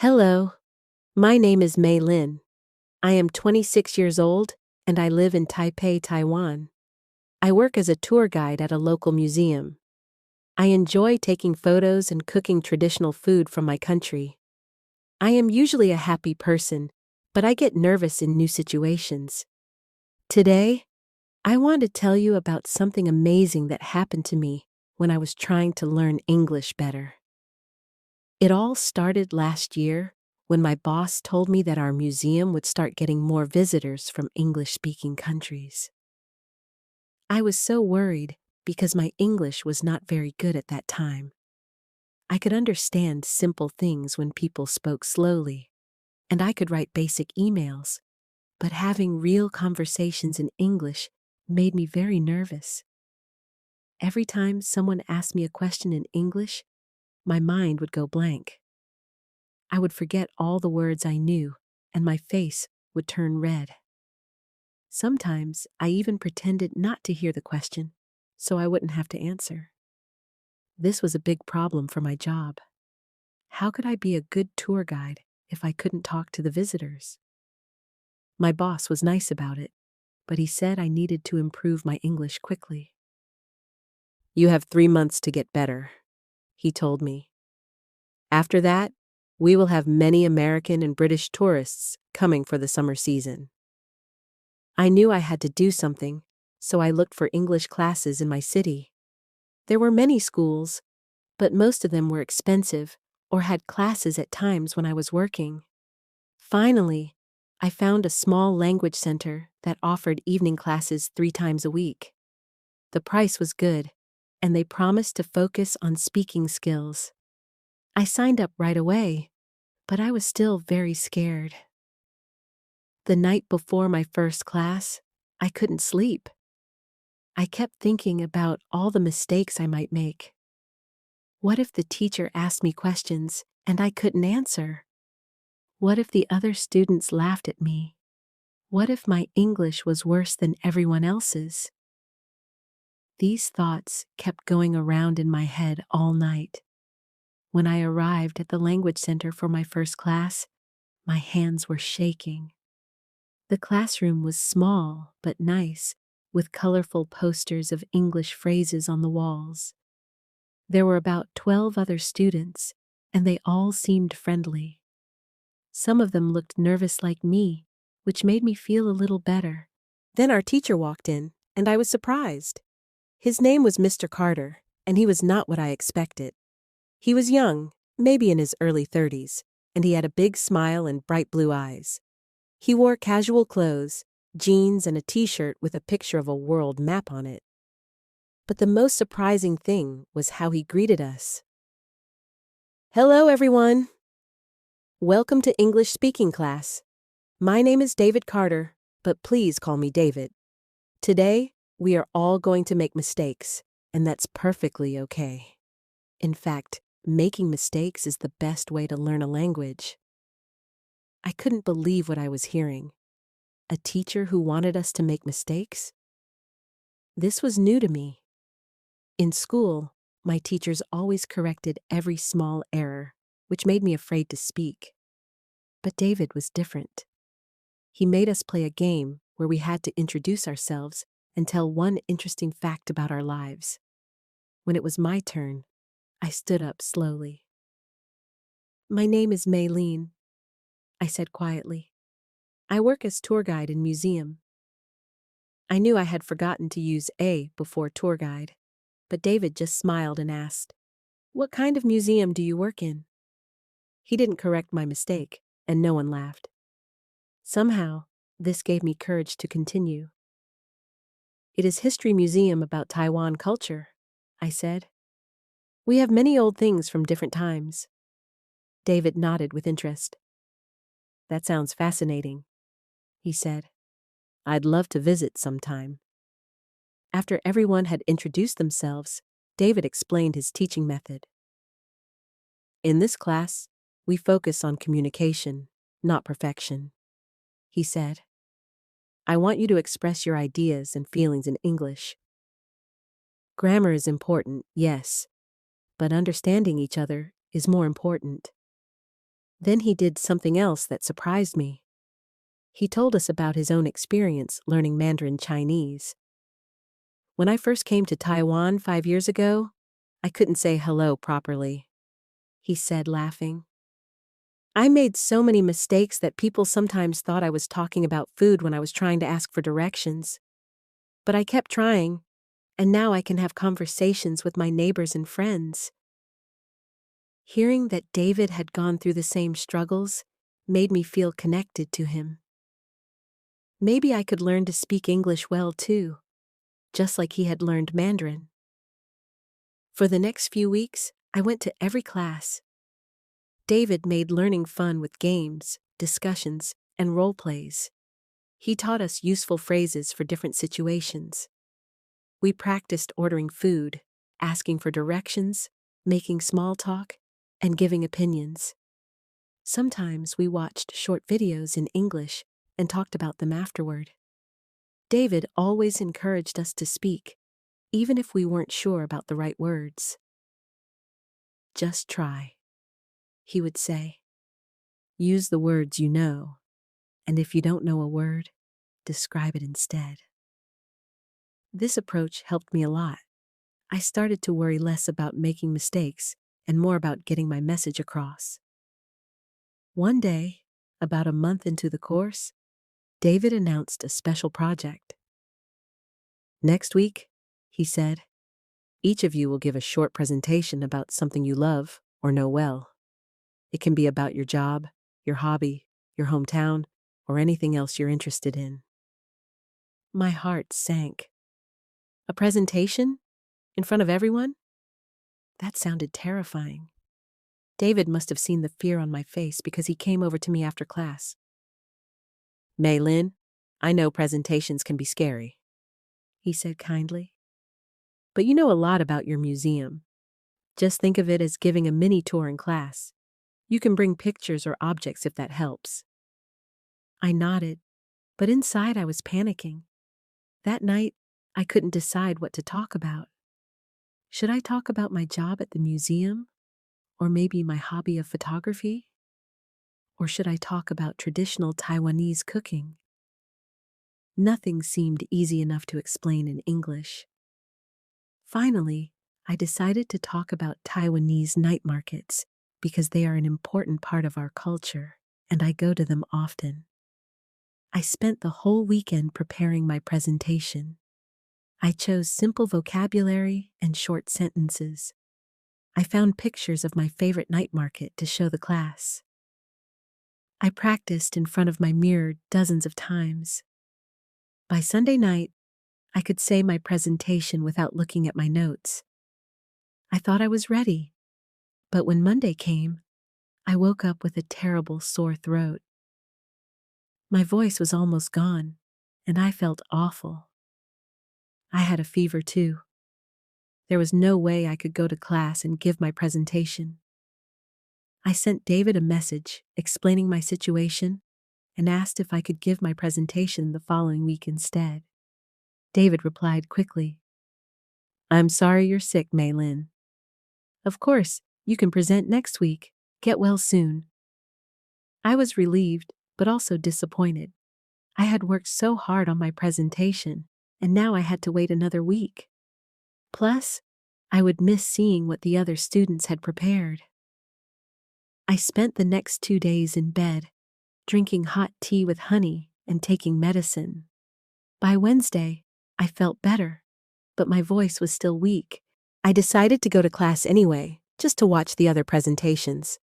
Hello, my name is Mei Lin. I am 26 years old and I live in Taipei, Taiwan. I work as a tour guide at a local museum. I enjoy taking photos and cooking traditional food from my country. I am usually a happy person, but I get nervous in new situations. Today, I want to tell you about something amazing that happened to me when I was trying to learn English better. It all started last year when my boss told me that our museum would start getting more visitors from English-speaking countries. I was so worried because my English was not very good at that time. I could understand simple things when people spoke slowly, and I could write basic emails, but having real conversations in English made me very nervous. Every time someone asked me a question in English, my mind would go blank. I would forget all the words I knew, and my face would turn red. Sometimes I even pretended not to hear the question, so I wouldn't have to answer. This was a big problem for my job. How could I be a good tour guide if I couldn't talk to the visitors? My boss was nice about it, but he said I needed to improve my English quickly. "You have 3 months to get better," he told me. "After that, we will have many American and British tourists coming for the summer season." I knew I had to do something, so I looked for English classes in my city. There were many schools, but most of them were expensive or had classes at times when I was working. Finally, I found a small language center that offered evening classes 3 times a week. The price was good, and they promised to focus on speaking skills. I signed up right away, but I was still very scared. The night before my first class, I couldn't sleep. I kept thinking about all the mistakes I might make. What if the teacher asked me questions and I couldn't answer? What if the other students laughed at me? What if my English was worse than everyone else's? These thoughts kept going around in my head all night. When I arrived at the language center for my first class, my hands were shaking. The classroom was small but nice, with colorful posters of English phrases on the walls. There were about 12 other students, and they all seemed friendly. Some of them looked nervous like me, which made me feel a little better. Then our teacher walked in, and I was surprised. His name was Mr. Carter, and he was not what I expected. He was young, maybe in his early 30s, and he had a big smile and bright blue eyes. He wore casual clothes, jeans, and a t-shirt with a picture of a world map on it. But the most surprising thing was how he greeted us. "Hello, everyone. Welcome to English speaking class. My name is David Carter, but please call me David. Today, we are all going to make mistakes, and that's perfectly okay. In fact, making mistakes is the best way to learn a language." I couldn't believe what I was hearing. A teacher who wanted us to make mistakes? This was new to me. In school, my teachers always corrected every small error, which made me afraid to speak. But David was different. He made us play a game where we had to introduce ourselves and tell one interesting fact about our lives. When it was my turn, I stood up slowly. "My name is Mei Lin," I said quietly. "I work as tour guide in museum." I knew I had forgotten to use A before tour guide, but David just smiled and asked, "What kind of museum do you work in?" He didn't correct my mistake, and no one laughed. Somehow, this gave me courage to continue. "It is history museum about Taiwan culture," I said. "We have many old things from different times." David nodded with interest. "That sounds fascinating," he said. "I'd love to visit sometime." After everyone had introduced themselves, David explained his teaching method. "In this class, we focus on communication, not perfection," he said. "I want you to express your ideas and feelings in English. Grammar is important, yes, but understanding each other is more important. Then he did something else that surprised me. He told us about his own experience learning Mandarin Chinese. When I first came to Taiwan 5 years ago, I couldn't say hello properly, he said, laughing. I made so many mistakes that people sometimes thought I was talking about food when I was trying to ask for directions. But I kept trying, and now I can have conversations with my neighbors and friends. Hearing that David had gone through the same struggles made me feel connected to him. Maybe I could learn to speak English well too, just like he had learned Mandarin. For the next few weeks, I went to every class. David made learning fun with games, discussions, and role plays. He taught us useful phrases for different situations. We practiced ordering food, asking for directions, making small talk, and giving opinions. Sometimes we watched short videos in English and talked about them afterward. David always encouraged us to speak, even if we weren't sure about the right words. Just try, he would say. Use the words you know, and if you don't know a word, describe it instead. This approach helped me a lot. I started to worry less about making mistakes and more about getting my message across. One day, about a month into the course, David announced a special project. Next week, he said, each of you will give a short presentation about something you love or know well. It can be about your job, your hobby, your hometown, or anything else you're interested in. My heart sank. A presentation? In front of everyone? That sounded terrifying. David must have seen the fear on my face because he came over to me after class. Mei Lin, I know presentations can be scary, he said kindly. But you know a lot about your museum. Just think of it as giving a mini tour in class. You can bring pictures or objects if that helps. I nodded, but inside I was panicking. That night, I couldn't decide what to talk about. Should I talk about my job at the museum? Or maybe my hobby of photography? Or should I talk about traditional Taiwanese cooking? Nothing seemed easy enough to explain in English. Finally, I decided to talk about Taiwanese night markets because they are an important part of our culture, and I go to them often. I spent the whole weekend preparing my presentation. I chose simple vocabulary and short sentences. I found pictures of my favorite night market to show the class. I practiced in front of my mirror dozens of times. By Sunday night, I could say my presentation without looking at my notes. I thought I was ready, but when Monday came, I woke up with a terrible sore throat. My voice was almost gone, and I felt awful. I had a fever too. There was no way I could go to class and give my presentation. I sent David a message explaining my situation and asked if I could give my presentation the following week instead. David replied quickly, I'm sorry you're sick, Mei Lin. Of course, you can present next week. Get well soon. I was relieved, but also disappointed. I had worked so hard on my presentation, and now I had to wait another week. Plus, I would miss seeing what the other students had prepared. I spent the next 2 days in bed, drinking hot tea with honey and taking medicine. By Wednesday, I felt better, but my voice was still weak. I decided to go to class anyway, just to watch the other presentations.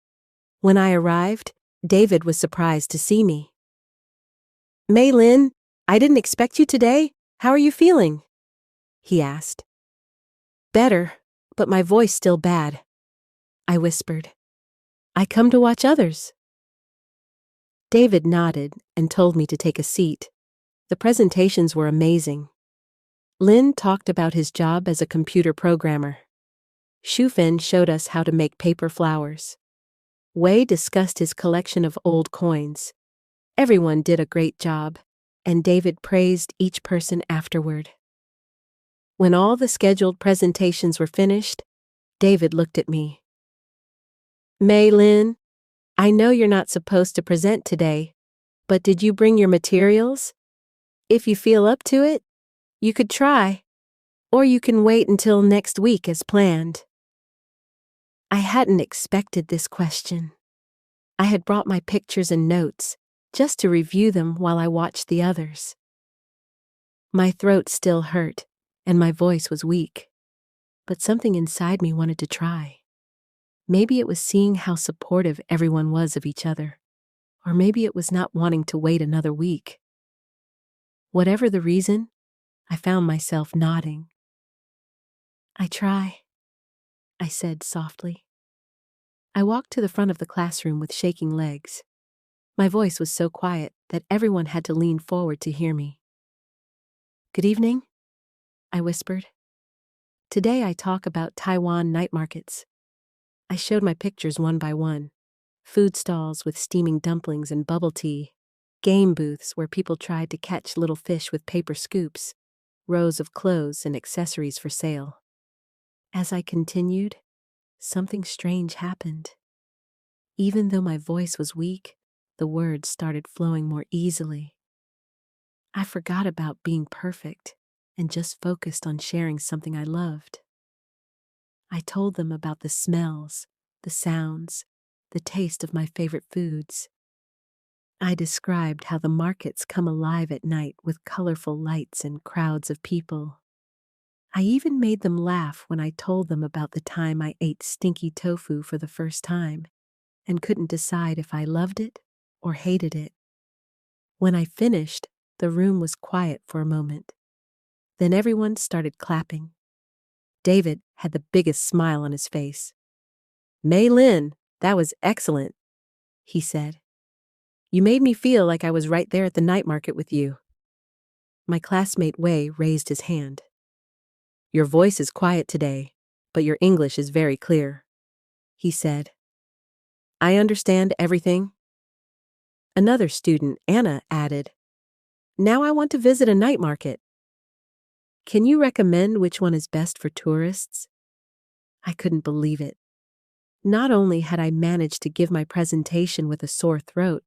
When I arrived, David was surprised to see me. Mei Lin, I didn't expect you today. How are you feeling? He asked. Better, but my voice still bad, I whispered. I come to watch others. David nodded and told me to take a seat. The presentations were amazing. Lin talked about his job as a computer programmer. Shufen showed us how to make paper flowers. Wei discussed his collection of old coins. Everyone did a great job, and David praised each person afterward. When all the scheduled presentations were finished, David looked at me. Mei Lin, I know you're not supposed to present today, but did you bring your materials? If you feel up to it, you could try. Or you can wait until next week as planned. I hadn't expected this question. I had brought my pictures and notes, just to review them while I watched the others. My throat still hurt, and my voice was weak. But something inside me wanted to try. Maybe it was seeing how supportive everyone was of each other. Or maybe it was not wanting to wait another week. Whatever the reason, I found myself nodding. I try, I said softly. I walked to the front of the classroom with shaking legs. My voice was so quiet that everyone had to lean forward to hear me. Good evening, I whispered. Today I talk about Taiwan night markets. I showed my pictures one by one. Food stalls with steaming dumplings and bubble tea, game booths where people tried to catch little fish with paper scoops, rows of clothes and accessories for sale. As I continued, something strange happened. Even though my voice was weak, the words started flowing more easily. I forgot about being perfect and just focused on sharing something I loved. I told them about the smells, the sounds, the taste of my favorite foods. I described how the markets come alive at night with colorful lights and crowds of people. I even made them laugh when I told them about the time I ate stinky tofu for the first time and couldn't decide if I loved it or hated it. When I finished, the room was quiet for a moment. Then everyone started clapping. David had the biggest smile on his face. "Mei Lin, that was excellent," he said. "You made me feel like I was right there at the night market with you." My classmate Wei raised his hand. "Your voice is quiet today, but your English is very clear," he said. "I understand everything." Another student, Anna, added, "Now I want to visit a night market. Can you recommend which one is best for tourists?" I couldn't believe it. Not only had I managed to give my presentation with a sore throat,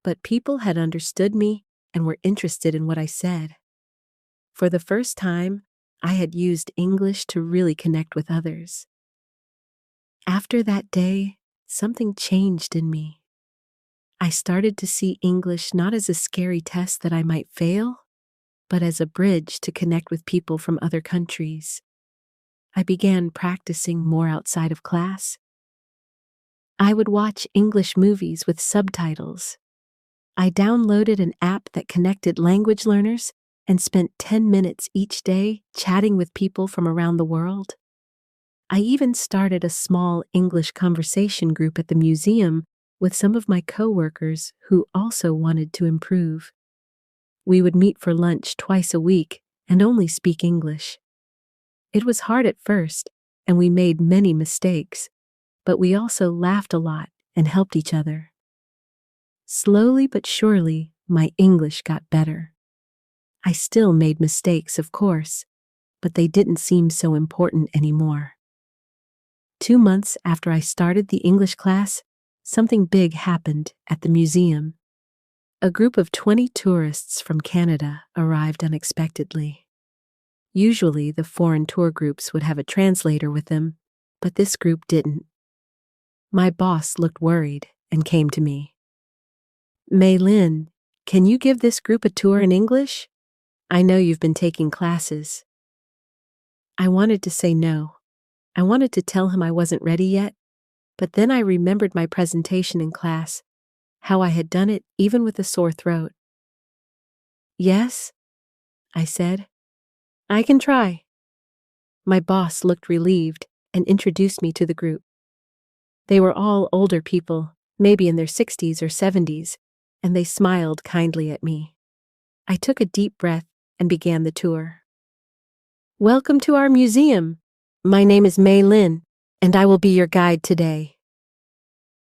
but people had understood me and were interested in what I said. For the first time, I had used English to really connect with others. After that day, something changed in me. I started to see English not as a scary test that I might fail, but as a bridge to connect with people from other countries. I began practicing more outside of class. I would watch English movies with subtitles. I downloaded an app that connected language learners and spent 10 minutes each day chatting with people from around the world. I even started a small English conversation group at the museum with some of my coworkers who also wanted to improve. We would meet for lunch twice a week and only speak English. It was hard at first, and we made many mistakes, but we also laughed a lot and helped each other. Slowly but surely, my English got better. I still made mistakes, of course, but they didn't seem so important anymore. 2 months after I started the English class, something big happened at the museum. A group of 20 tourists from Canada arrived unexpectedly. Usually, the foreign tour groups would have a translator with them, but this group didn't. My boss looked worried and came to me. "Mei Lin, can you give this group a tour in English? I know you've been taking classes." I wanted to say no. I wanted to tell him I wasn't ready yet, but then I remembered my presentation in class, how I had done it even with a sore throat. "Yes," I said. "I can try." My boss looked relieved and introduced me to the group. They were all older people, maybe in their 60s or 70s, and they smiled kindly at me. I took a deep breath and began the tour. "Welcome to our museum. My name is Mei Lin, and I will be your guide today."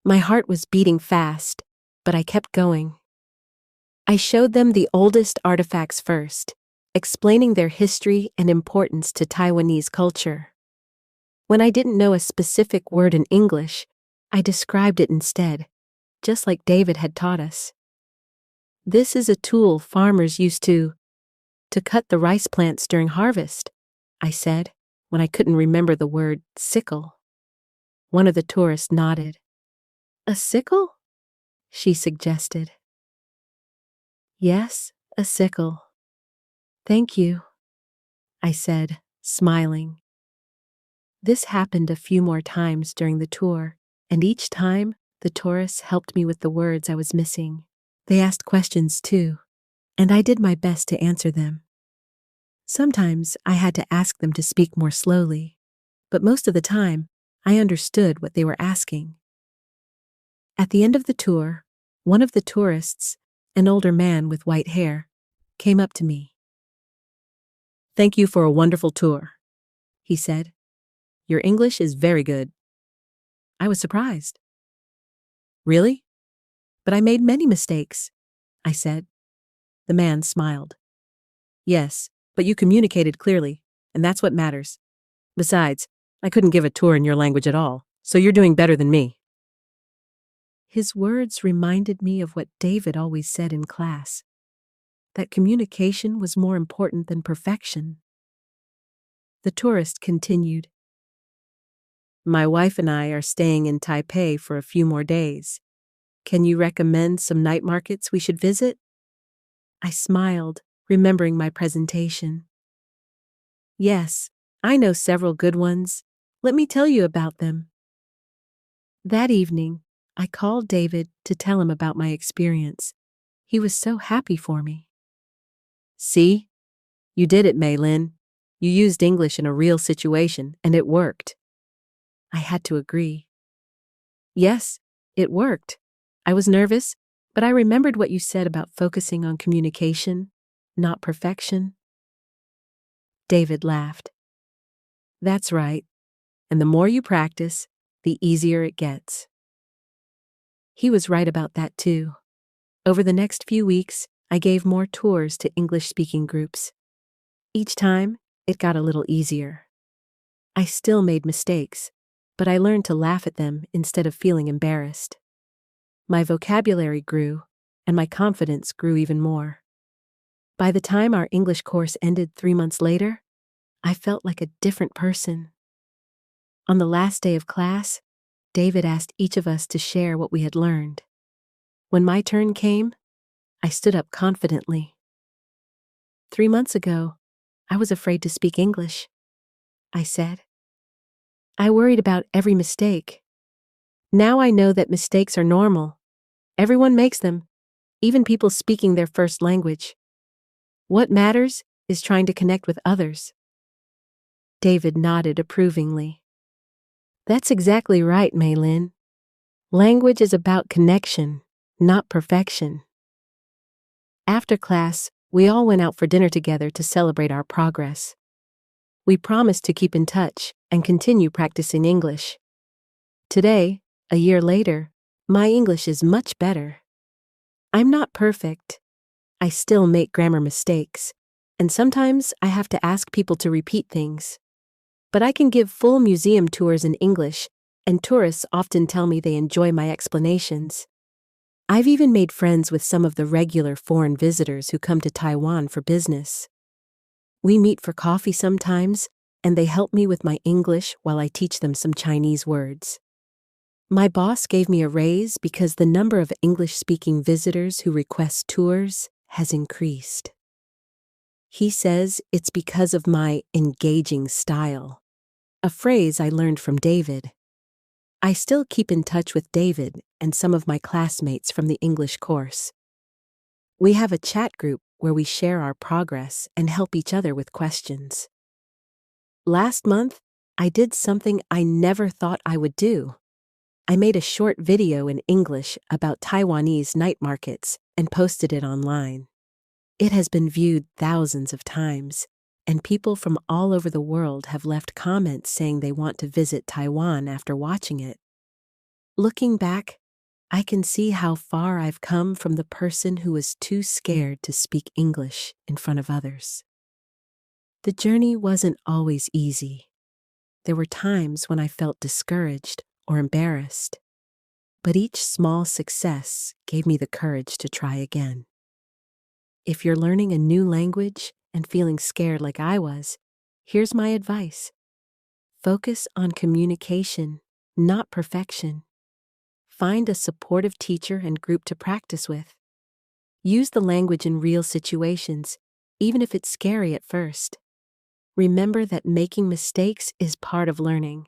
My heart was beating fast, but I kept going. I showed them the oldest artifacts first, explaining their history and importance to Taiwanese culture. When I didn't know a specific word in English, I described it instead, just like David had taught us. This is a tool farmers used to cut the rice plants during harvest, I said, when I couldn't remember the word sickle. One of the tourists nodded. A sickle? She suggested. Yes, a sickle. Thank you, I said, smiling. This happened a few more times during the tour, and each time the tourists helped me with the words I was missing. They asked questions too, and I did my best to answer them. Sometimes I had to ask them to speak more slowly, but most of the time I understood what they were asking. At the end of the tour, one of the tourists, an older man with white hair, came up to me. "Thank you for a wonderful tour," he said. "Your English is very good." I was surprised. "Really? But I made many mistakes," I said. The man smiled. "Yes, but you communicated clearly, and that's what matters. Besides, I couldn't give a tour in your language at all, so you're doing better than me." His words reminded me of what David always said in class, that communication was more important than perfection. The tourist continued. "My wife and I are staying in Taipei for a few more days. Can you recommend some night markets we should visit?" I smiled, remembering my presentation. "Yes, I know several good ones. Let me tell you about them." That evening, I called David to tell him about my experience. He was so happy for me. "See? You did it, Mei Lin. You used English in a real situation, and it worked." I had to agree. "Yes, it worked. I was nervous, but I remembered what you said about focusing on communication, not perfection." David laughed. "That's right. And the more you practice, the easier it gets." He was right about that too. Over the next few weeks, I gave more tours to English-speaking groups. Each time, it got a little easier. I still made mistakes, but I learned to laugh at them instead of feeling embarrassed. My vocabulary grew, and my confidence grew even more. By the time our English course ended 3 months later, I felt like a different person. On the last day of class, David asked each of us to share what we had learned. When my turn came, I stood up confidently. 3 months ago, I was afraid to speak English, I said. I worried about every mistake. Now I know that mistakes are normal. Everyone makes them, even people speaking their first language. What matters is trying to connect with others. David nodded approvingly. That's exactly right, Mei Lin. Language is about connection, not perfection. After class, we all went out for dinner together to celebrate our progress. We promised to keep in touch and continue practicing English. Today, a year later, my English is much better. I'm not perfect. I still make grammar mistakes, and sometimes I have to ask people to repeat things. But I can give full museum tours in English, and tourists often tell me they enjoy my explanations. I've even made friends with some of the regular foreign visitors who come to Taiwan for business. We meet for coffee sometimes, and they help me with my English while I teach them some Chinese words. My boss gave me a raise because the number of English-speaking visitors who request tours has increased. He says it's because of my engaging style, a phrase I learned from David. I still keep in touch with David and some of my classmates from the English course. We have a chat group where we share our progress and help each other with questions. Last month, I did something I never thought I would do. I made a short video in English about Taiwanese night markets and posted it online. It has been viewed thousands of times, and people from all over the world have left comments saying they want to visit Taiwan after watching it. Looking back, I can see how far I've come from the person who was too scared to speak English in front of others. The journey wasn't always easy. There were times when I felt discouraged or embarrassed. but each small success gave me the courage to try again. If you're learning a new language and feeling scared like I was, here's my advice. Focus on communication, not perfection. Find a supportive teacher and group to practice with. Use the language in real situations, even if it's scary at first. Remember that making mistakes is part of learning.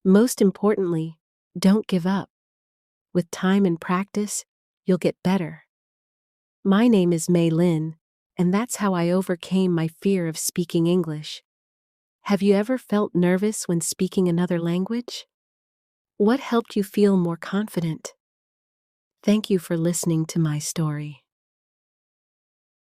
Most importantly, don't give up. With time and practice, you'll get better. My name is Mei Lin, and that's how I overcame my fear of speaking English. Have you ever felt nervous when speaking another language? What helped you feel more confident? Thank you for listening to my story.